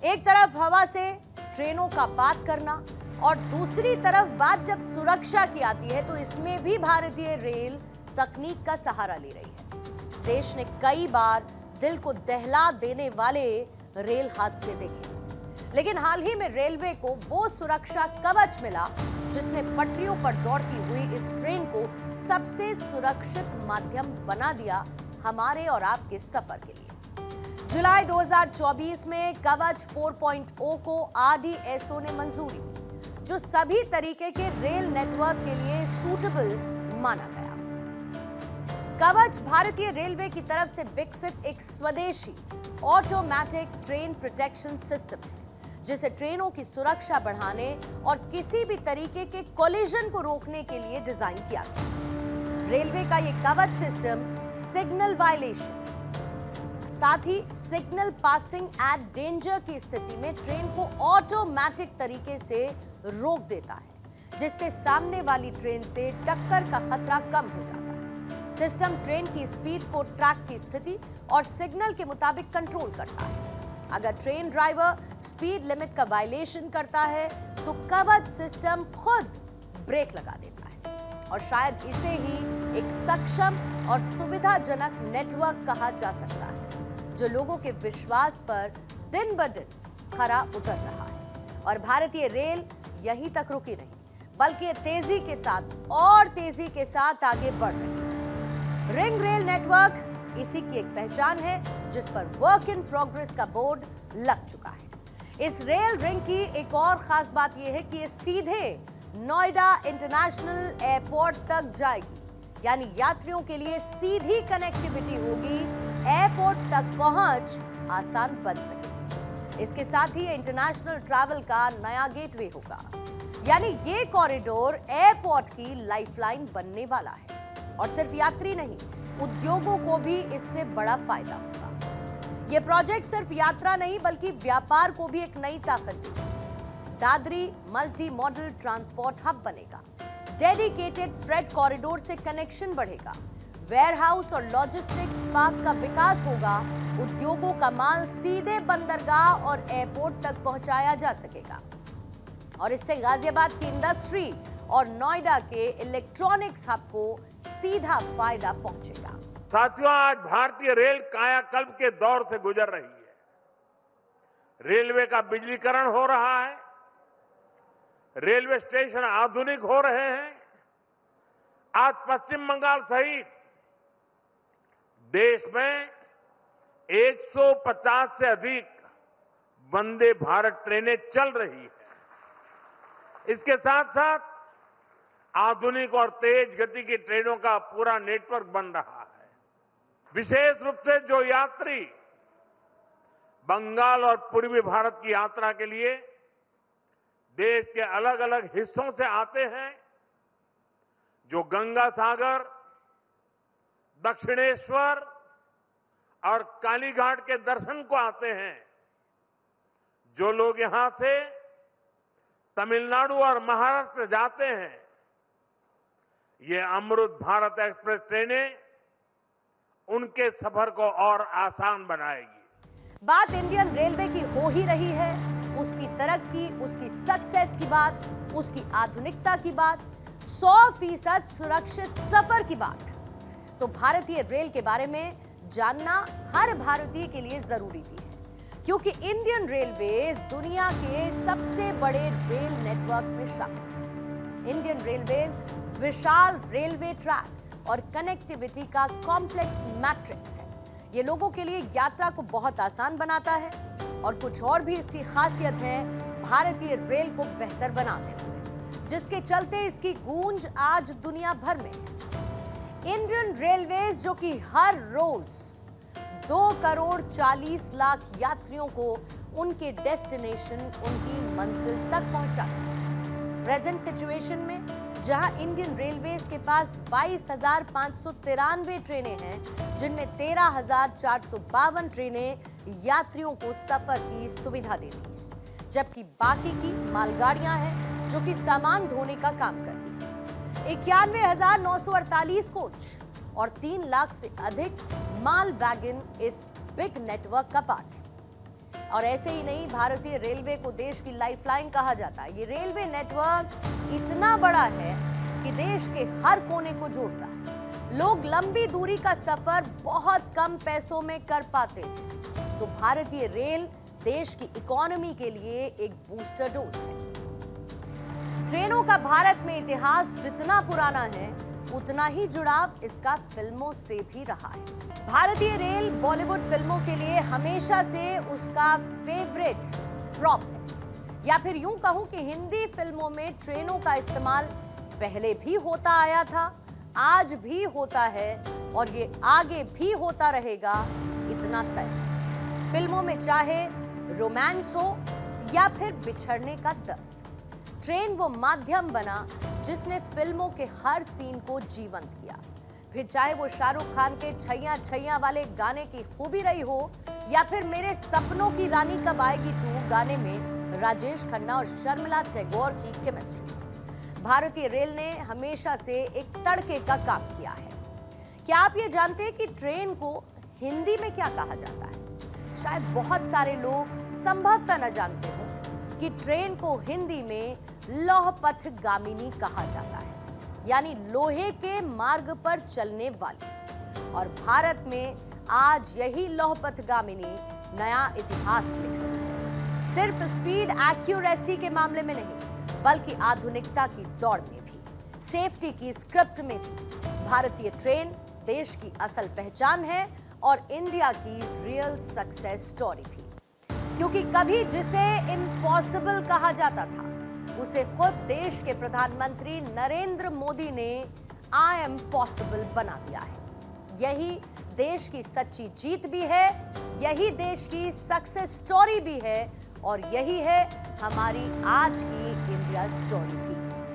एक तरफ हवा से ट्रेनों का बात करना और दूसरी तरफ बात जब सुरक्षा की आती है तो इसमें भी भारतीय रेल तकनीक का सहारा ले रही है। देश ने कई बार दिल को दहला देने वाले रेल हादसे देखे, लेकिन हाल ही में रेलवे को वो सुरक्षा कवच मिला जिसने पटरियों पर दौड़ती हुई इस ट्रेन को सबसे सुरक्षित माध्यम बना दिया हमारे और आपके सफर के लिए। जुलाई 2024 में कवच 4.0 को RDSO ने मंजूरी दी, जो सभी तरीके के रेल नेटवर्क के लिए सूटेबल माना गया। कवच भारतीय रेलवे की तरफ से विकसित एक स्वदेशी ऑटोमेटिक ट्रेन प्रोटेक्शन सिस्टम है, जिसे ट्रेनों की सुरक्षा बढ़ाने और किसी भी तरीके के कोलिजन को रोकने के लिए डिजाइन किया गया। रेलवे का यह कवच सिस्टम सिग्नल वायलेशन, साथ ही सिग्नल पासिंग एट डेंजर की स्थिति में ट्रेन को ऑटोमेटिक तरीके से रोक देता है, जिससे सामने वाली ट्रेन से टक्कर का खतरा कम हो जाता है। सिस्टम ट्रेन की स्पीड को ट्रैक की स्थिति और सिग्नल के मुताबिक कंट्रोल करता है। अगर ट्रेन ड्राइवर स्पीड लिमिट का वायलेशन करता है तो कवच सिस्टम खुद ब्रेक लगा देता है, और शायद इसे ही एक सक्षम और सुविधाजनक नेटवर्क कहा जा सकता है, जो लोगों के विश्वास पर दिन ब दिन खरा उतर रहा है। और भारतीय रेल यहीं तक रुकी नहीं, बल्कि तेजी के साथ और तेजी के साथ आगे बढ़ रही है। रिंग रेल नेटवर्क इसी की एक पहचान है, जिस पर वर्क इन प्रोग्रेस का बोर्ड लग चुका है। इस रेल रिंग की एक और खास बात यह है कि ये सीधे नोएडा इंटरनेशनल एयरपोर्ट तक जाएगी, यानी यात्रियों के लिए सीधी कनेक्टिविटी होगी, एयरपोर्ट तक पहुंच आसान बन सकेगी। इसके साथ ही इंटरनेशनल ट्रैवल का नया गेटवे होगा, यानी ये कॉरिडोर एयरपोर्ट की लाइफलाइन बनने वाला है। और सिर्फ यात्री नहीं, उद्योगों को भी इससे बड़ा फायदा होगा। यह प्रोजेक्ट सिर्फ यात्रा नहीं बल्कि व्यापार को भी एक नई ताकत देगा। Dadri multi modal transport hub बनेगा, डेडिकेटेड फ्रेट कॉरिडोर से कनेक्शन बढ़ेगा, वेयरहाउस और लॉजिस्टिक्स पार्क का विकास होगा, उद्योगों का माल सीधे बंदरगाह और एयरपोर्ट तक पहुंचाया जा सकेगा, और इससे गाजियाबाद की इंडस्ट्री और नोएडा के इलेक्ट्रॉनिक्स हब को सीधा फायदा पहुंचेगा। साथियों, आज भारतीय रेल कायाकल्प के दौर से गुजर रही है। रेलवे का बिजलीकरण हो रहा है, रेलवे स्टेशन आधुनिक हो रहे हैं। आज पश्चिम बंगाल सहित देश में 150 से अधिक वंदे भारत ट्रेनें चल रही है। इसके साथ साथ आधुनिक और तेज गति की ट्रेनों का पूरा नेटवर्क बन रहा है। विशेष रूप से जो यात्री बंगाल और पूर्वी भारत की यात्रा के लिए देश के अलग अलग हिस्सों से आते हैं, जो गंगा सागर, दक्षिणेश्वर और कालीघाट के दर्शन को आते हैं, जो लोग यहां से तमिलनाडु और महाराष्ट्र जाते हैं, ये अमृत भारत एक्सप्रेस ट्रेनें उनके सफर को और आसान बनाएगी। बात इंडियन रेलवे की हो ही रही है, उसकी तरक्की, उसकी सक्सेस की बात, उसकी आधुनिकता की बात, 100% सुरक्षित सफर की बात। तो भारतीय रेल के बारे में जानना हर भारतीय के लिए जरूरी भी है, क्योंकि इंडियन रेलवेज दुनिया के सबसे बड़े रेल नेटवर्क में शामिल है। इंडियन रेलवेज विशाल रेलवे ट्रैक और कनेक्टिविटी का कॉम्प्लेक्स मैट्रिक्स है। ये लोगों के लिए यात्रा को बहुत आसान बनाता है, और कुछ और भी इसकी खासियत है भारतीय रेल को बेहतर बनाते हुए, जिसके चलते इसकी गूंज आज दुनिया भर में है। इंडियन रेलवेज जो कि हर रोज 2 करोड़ 40 लाख यात्रियों को उनके डेस्टिनेशन, उनकी मंजिल तक पहुंचाता है। प्रेजेंट सिचुएशन में जहां इंडियन रेलवेज के पास 22,593 ट्रेनें हैं, जिनमें 13,452 ट्रेनें यात्रियों को सफर की सुविधा देती हैं, जबकि बाकी की मालगाड़ियां हैं जो कि सामान ढोने का काम करती हैं। 91,948 कोच और 3 लाख से अधिक माल वैगन इस बिग नेटवर्क का पार्ट है। और ऐसे ही नहीं, भारतीय रेलवे को देश की लाइफलाइन कहा जाता है। ये रेलवे नेटवर्क इतना बड़ा है कि देश के हर कोने को जोड़ता है। लोग लंबी दूरी का सफर बहुत कम पैसों में कर पाते हैं, तो भारतीय रेल देश की इकोनॉमी के लिए एक बूस्टर डोज है। ट्रेनों का भारत में इतिहास जितना पुराना है, उतना ही जुड़ाव इसका फिल्मों से भी रहा है। भारतीय रेल बॉलीवुड फिल्मों के लिए हमेशा से उसका फेवरेट प्रॉप है, या फिर यूं कहूं कि हिंदी फिल्मों में ट्रेनों का इस्तेमाल पहले भी होता आया था, आज भी होता है और ये आगे भी होता रहेगा, इतना तय। फिल्मों में चाहे रोमांस हो या फिर बिछड़ने का दर्द, ट्रेन वो माध्यम बना जिसने फिल्मों के हर सीन को जीवंत किया। फिर चाहे वो शाहरुख खान के छैया छैया वाले गाने की खूबी रही हो, या फिर मेरे सपनों की रानी कब आएगी तू गाने में राजेश खन्ना और शर्मिला टैगोर की केमिस्ट्री। भारतीय रेल ने हमेशा से एक तड़के का काम किया है। क्या आप ये जानते हैं कि ट्रेन को हिंदी में क्या कहा जाता है? शायद बहुत सारे लोग संभवतः न जानते हो कि ट्रेन को हिंदी में लौह पथ गामिनी कहा जाता है, यानी लोहे के मार्ग पर चलने वाली। और भारत में आज यही लौह पथ गामिनी नया इतिहास लिख रही है, सिर्फ स्पीड एक्यूरेसी के मामले में नहीं, बल्कि आधुनिकता की दौड़ में भी, सेफ्टी की स्क्रिप्ट में भी। भारतीय ट्रेन देश की असल पहचान है और इंडिया की रियल सक्सेस स्टोरी भी, क्योंकि कभी जिसे इम्पॉसिबल कहा जाता था, उसे खुद देश के प्रधानमंत्री नरेंद्र मोदी ने आई एम पॉसिबल बना दिया है। यही देश की सच्ची जीत भी है, यही देश की सक्सेस स्टोरी भी है, और यही है हमारी आज की इंडिया स्टोरी भी।